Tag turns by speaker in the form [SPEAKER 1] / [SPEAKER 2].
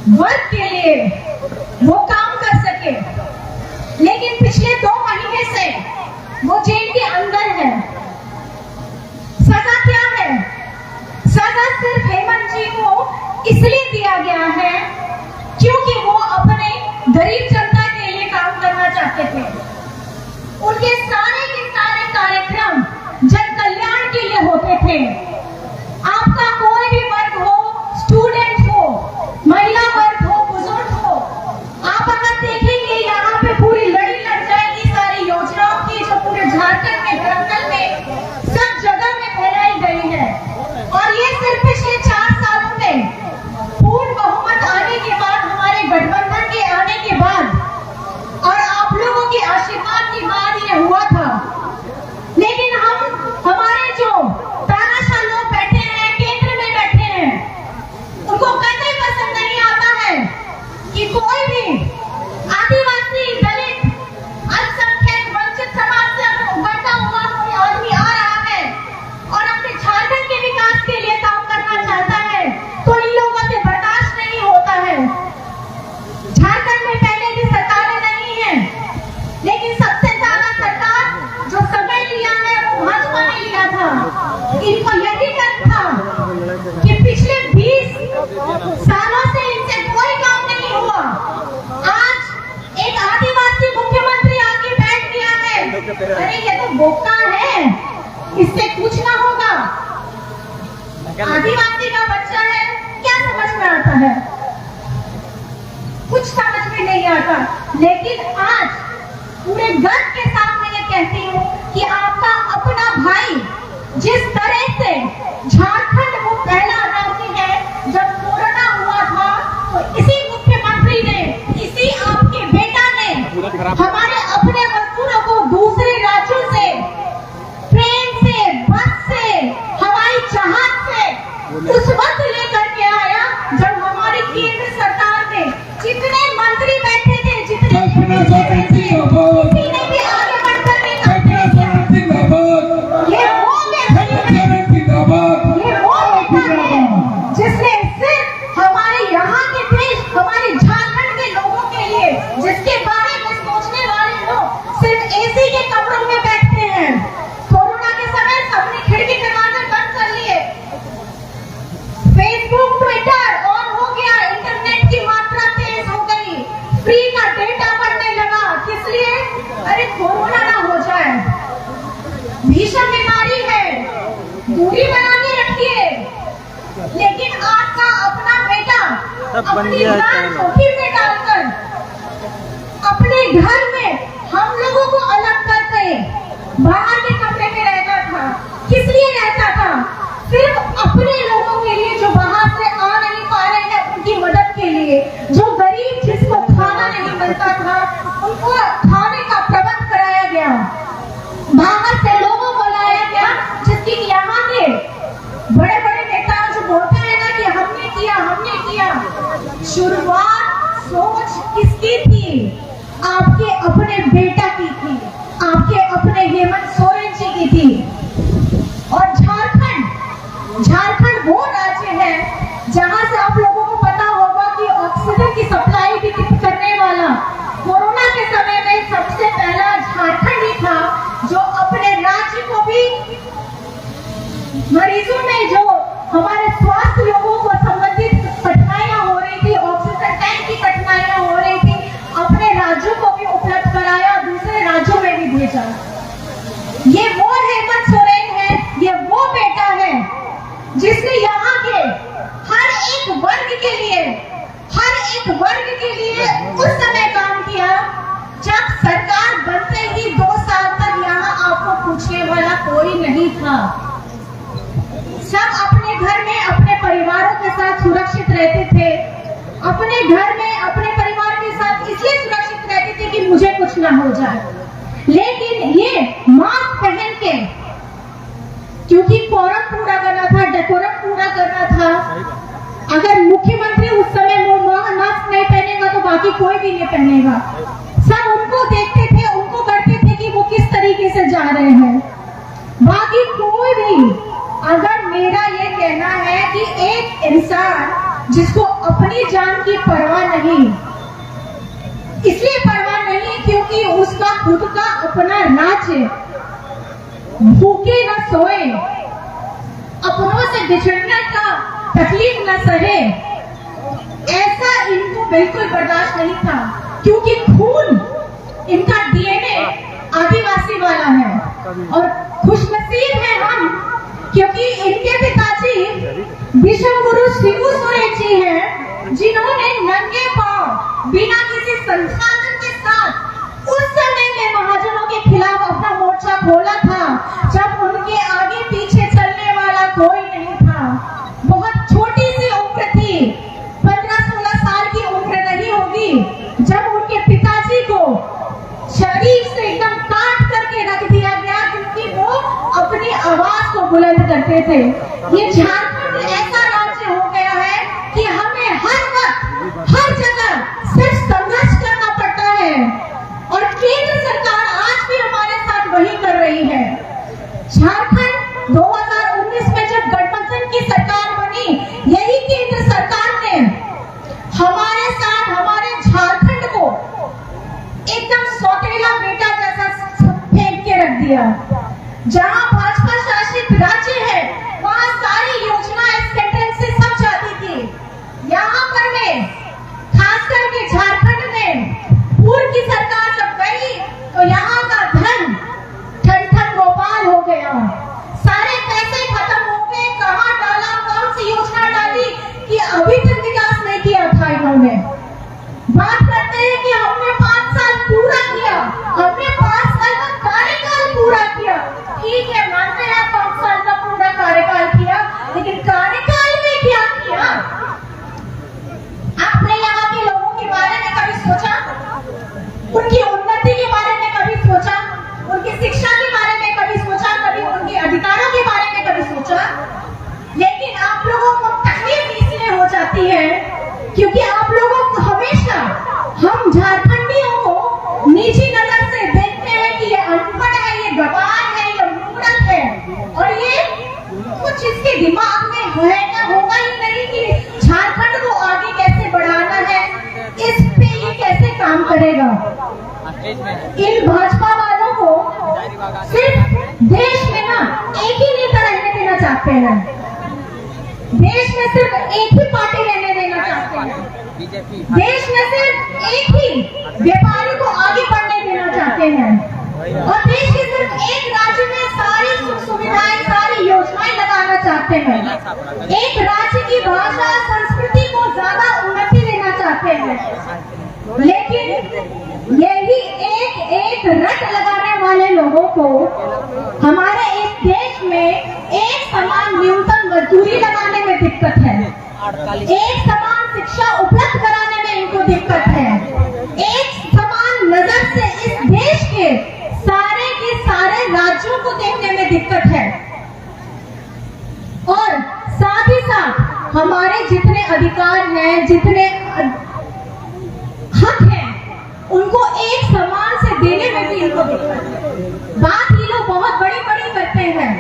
[SPEAKER 1] वर्ग के लिए वो काम कर सके, लेकिन पिछले 2 महीने से वो जेल के अंदर है। सजा क्या है? सजा सिर्फ हेमंत जी को इसलिए दिया गया है क्योंकि वो अपने गरीब जनता के लिए काम करना चाहते थे। उनके सारे के सारे कार्यक्रम जन कल्याण के लिए होते थे। आपका कोई भी वर्ग हो, स्टूडेंट हो, महिला वर्ग हो, बुजुर्ग हो, आप अगर देखेंगे यहाँ पे पूरी लड़ी लग जाएगी सारी योजनाओं की जो पूरे झारखंड में, दरअसल में सब जगह में फैलाई गई है। और ये सिर्फ पिछले 4 सालों में पूर्ण बहुमत आने के बाद, हमारे गठबंधन के आने के बाद और आप लोगों के आशीर्वाद के बाद ये हुआ था। लेकिन हमारे जो तानाशाह लोग बैठे हैं, केंद्र में बैठे हैं, उनको कतई पसंद नहीं आता है कि कोई भी आदिवासी, दलित, अल्पसंख्यक, वंचित समाज से उभरता हुआ कोई आदमी आ रहा है और अपने झारखंड के विकास के लिए काम करना चाहता है, तो इन लोगों से बर्दाश्त नहीं होता है। झारखंड में पहले भी सरकारें नहीं है, लेकिन सबसे ज्यादा सरकार जो समय लिया है वो भाजपा ने लिया था। इनको यही डर था कि पिछले 20 सालों से इनसे कोई काम नहीं हुआ। आज एक आदिवासी मुख्यमंत्री आके बैठ गया है, अरे ये तो बोका है, इससे पूछना होगा। आदिवासी का बच्चा है, क्या समझ में आता है? कुछ समझ में नहीं आता। लेकिन आज पूरे गर्व के साथ मैं ये कहती हूँ कि आपका अपना भाई जिस तरह से झारखंड वो पहला राज्य है, जब कोरोना हुआ था तो इसी मुख्यमंत्री ने, इसी आपके बेटा ने हमारे अपने मजदूरों को दूसरे राज्यों से ट्रेन से, बस से, हवाई जहाज से उस वक्त लेकर के आया जब हमारी केंद्र सरकार में जितने मंत्री बैठे थे, जितने किसी ने भी आगे बढ़कर नहीं जिसने सिर्फ हमारे यहाँ के देश, हमारे झारखंड के लोगों के लिए, जिसके बारे में सोचने वाले लोग सिर्फ एसी के कमरों में बैठते हैं। कोरोना के समय सबने खिड़की दरवाजे बंद कर लिए, फेसबुक, ट्विटर ऑन हो गया, इंटरनेट की मात्रा तेज हो गई, फ्री का डेटा बढ़ने लगा। किस लिए? अरे कोरोना ना हो जाए, भीषण बीमारी है, दूरी बना के रखिए। लेकिन आपका अपना बेटा अपनी जान जोखिम में डालकर अपने घर में हम लोगों को अलग करके बाहर के कमरे में रहता था। किस लिए रहता था? सिर्फ अपने लोगों के लिए जो बाहर से आ नहीं पा रहे हैं, उनकी मदद के लिए। जो गरीब जिसको खाना नहीं मिलता था, उनको खाने का प्रबंध कराया गया, बाहर से लोगों को लाया गया, जिसकी यहाँ के बड़े बड़े नेता जो बोलते हैं ना कि हमने किया, हमने किया, शुरुआत सोच किसकी थी? आपके अपने बेटा की थी, आपके अपने हेमंत सोरेन जी की थी। और झारखंड वो राज्य है जहां से आप लोगों को पता होगा कि ऑक्सीजन की सप्लाई भी करने वाला कोरोना के समय में सबसे पहला झारखंड ही था, जो अपने राज्य को भी मरीजों में जो हमारे स्वास्थ्य लोगों को संबंधित कठिनाइयां हो रही थी, ऑक्सीजन टैंक की कठिनाइयां हो रही थी, अपने राज्यों को भी उपलब्ध कराया, दूसरे राज्यों में भी भेजा। ये वो हेमंत सोरेन है, ये वो बेटा है जिसने यहाँ के हर एक वर्ग के लिए, उस समय काम किया जब सरकार बनते ही 2 साल तक यहाँ आपको पूछने वाला कोई नहीं था। सब अपने घर में अपने परिवारों के साथ सुरक्षित रहते थे, अपने घर में अपने परिवार के साथ इसलिए सुरक्षित रहते थे कि मुझे कुछ ना हो जाए। लेकिन ये मास्क पहन के, क्योंकि फॉर्म पूरा करना था, डेकोरम पूरा करना था, अगर मुख्यमंत्री उस समय वो मास्क नहीं पहनेगा तो बाकी कोई भी नहीं पहनेगा। सब उनको देखते थे, उनको करते थे कि वो किस तरीके से जा रहे हैं, बाकी कोई भी। अगर मेरा ये कहना है कि एक इंसान जिसको अपनी जान की परवाह नहीं। इसलिए परवाह नहीं क्योंकि उसका खुद का अपना राज है। भूखे न सोए, अपनों से बिछड़ने का तकलीफ न सहे, ऐसा इनको बिल्कुल बर्दाश्त नहीं था, क्योंकि खून इनका डीएनए आदिवासी वाला है। और खुशनसीब है हम, क्योंकि इनके पिताजी विश्व गुरु शिबू सोरेन जी हैं, जिन्होंने नंगे पांव बिना किसी संसाधन के साथ उस समय में महाजनों के खिलाफ अपना मोर्चा खोला था, जब उनके आगे पीछे चलने वाला कोई नहीं था। बहुत छोटी सी उम्र थी, 15-16 साल की उम्र नहीं होगी, जब उनके पिताजी को शरीर से एकदम काट करके रख दिया गया, क्योंकि वो अपनी आवाज को बुलंद करते थे। ये झारखंड ऐसा राज्य हो गया है कि हमें हर वक्त हर जगह सिर्फ संघर्ष करना पड़ता है, और केंद्र सरकार आज भी हमारे साथ वही कर रही है। झारखंड 2019 में जब गठबंधन की सरकार बनी, यही केंद्र सरकार ने हमारे साथ हमारे झारखंड को एकदम सौतेला बेटा जैसा फेंक के रख दिया। जहां भाजपा शासित राज्य है, वहां सारी योजनाएं सेंट्रल से सब जाती थी। यहाँ पर में खास करके झारखंड में पूर्व की सरकार जब गई तो यहाँ का धन ठन ठन गोपाल हो गया। सारे पैसे खत्म हो गए, कहाँ डाला, कौन सी योजना डाली कि अभी तक विकास नहीं किया था इन्होंने। बात करते हैं कि हमने 5 साल पूरा किया, हमने 5 साल का कार्यकाल पूरा किया। ठीक है, मानते हैं 5 साल का पूरा कार्यकाल किया, लेकिन कार्यकाल में क्या किया? आपने यहाँ के लोगों के बारे में कभी सोचा? उनकी उन्नति के बारे में कभी सोचा? उनकी शिक्षा के बारे में कभी सोचा? कभी उनके अधिकारों के बारे में कभी सोचा? लेकिन आप लोगों को तकलीफ इसलिए हो जाती है क्योंकि आप लोगों को हमेशा हम झारखंडियों को निजी नजर से देखते हैं कि ये अनपढ़ है, ये गवार है, ये मूर्ख है, और ये कुछ इसके दिमाग में है ना होगा ही नहीं कि झारखंड को आगे कैसे बढ़ाना है, इस पे ये कैसे काम करेगा। इन भाजपा वालों को सिर्फ देश में ना एक ही नेता रहने देना चाहते हैं, देश में सिर्फ एक ही पार्टी रहने देना चाहते हैं, देश में सिर्फ एक ही व्यापारी को आगे बढ़ने देना चाहते हैं, और देश के सिर्फ एक राज्य में सारी सुख सुविधाएं, सारी योजनाएं लगाना चाहते हैं। एक राज्य की भाषा संस्कृति को ज्यादा उन्नति देना चाहते हैं। लेकिन यही एक रट लगाने वाले लोगों को हमारे इस देश में एक समान न्यूनतम मजदूरी लगाने में दिक्कत है, एक समान शिक्षा उपलब्ध कराने में इनको दिक्कत है, एक समान नजर से इस देश के सारे राज्यों को देखने में दिक्कत है, और साथ ही साथ हमारे जितने अधिकार हैं, जितने हक हैं, उनको एक समान से देने में भी इनको दिक्कत है। बात ये लोग बहुत बड़ी बड़ी करते हैं।